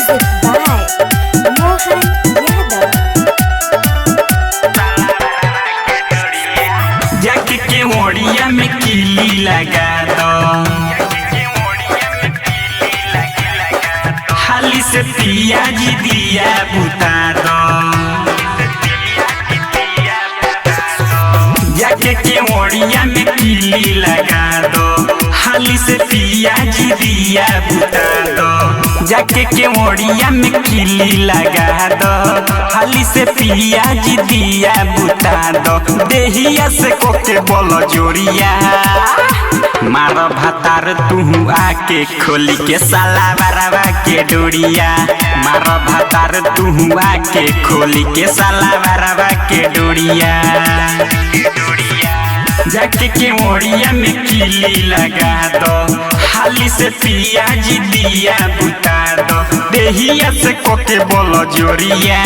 Music by Mohan Yadav. जाके केवड़िया में कीली लगा दो, हाली से पिया जी दिया बुता दो। जाके केवड़िया में कीली लगा दो, हाली से पिया जी दिया बुता दो। जाके केवड़िया में कीली लगा दो, हाली से पिया जी दिया बुता दो। देहिया से कोके बोलो जोड़िया, मारो भातार तू आके खोली के साला बराबा के डोरिया। मारो भातार तू आके खोली के साला बराबा के डोरिया। जाके केवड़िया में कीली लगा दो, हाली से पिया जी दिया बुता दो। देहिया से कोके बोलो जोड़िया,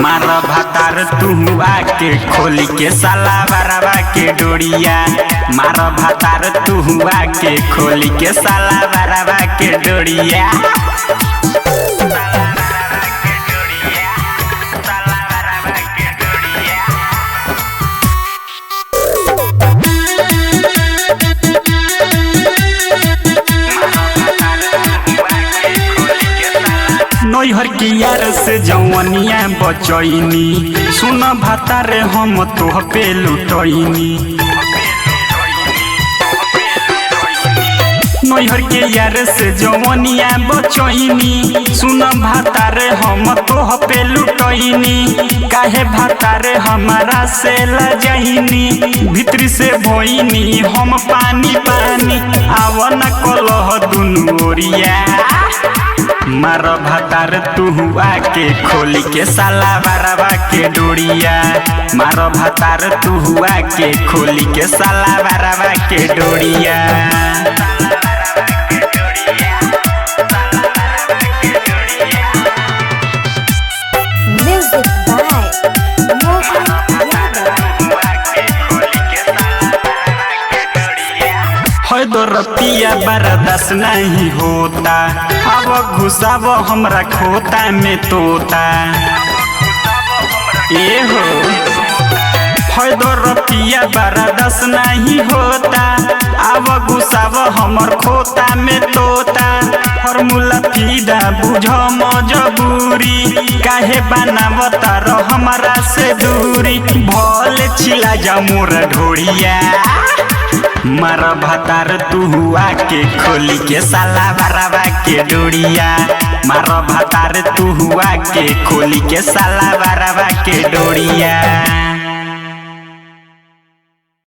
मारो भातार तू आके खोली के साला बराबा के डोरिया। मारो भातार तू आके खोली के साला बराबा के डोरिया। नैहर के यार से जवनिया बचैनी, सुन भातार हम तोह पे लुटैनी। नैहर के यार से जवनिया बचैनी, सुन भातार हम तोह पे लुटैनी। काहे भातार हमारा से लजैनी, भीतरी से भोइनी हम पानी पानी। आवन कलह दुनु ओरिया, मारो भातार तू आके खोली के साला बराबा के डोरिया। मारो भातार तू आके खोली के साला बराबा के डोरिया। Music by Mohan Yadav. है दो रतिया बर्दाश्त नहीं होता, अब घुसाव हमरा खोता में तोता। ए हो है दो रतिया बर्दाश्त नहीं होता, अब घुसाव हमर खोता में तोता। फॉर्मूला फीदा बुझ मजबूरी, काहे बनावता रो हमरा से दूरी। भल छिला जा मोर ढोरिया, मारो भातार तू आके खोली के साला बराबा के डोरिया। मारो भातार तू आके खोली के साला बराबा के डोरिया।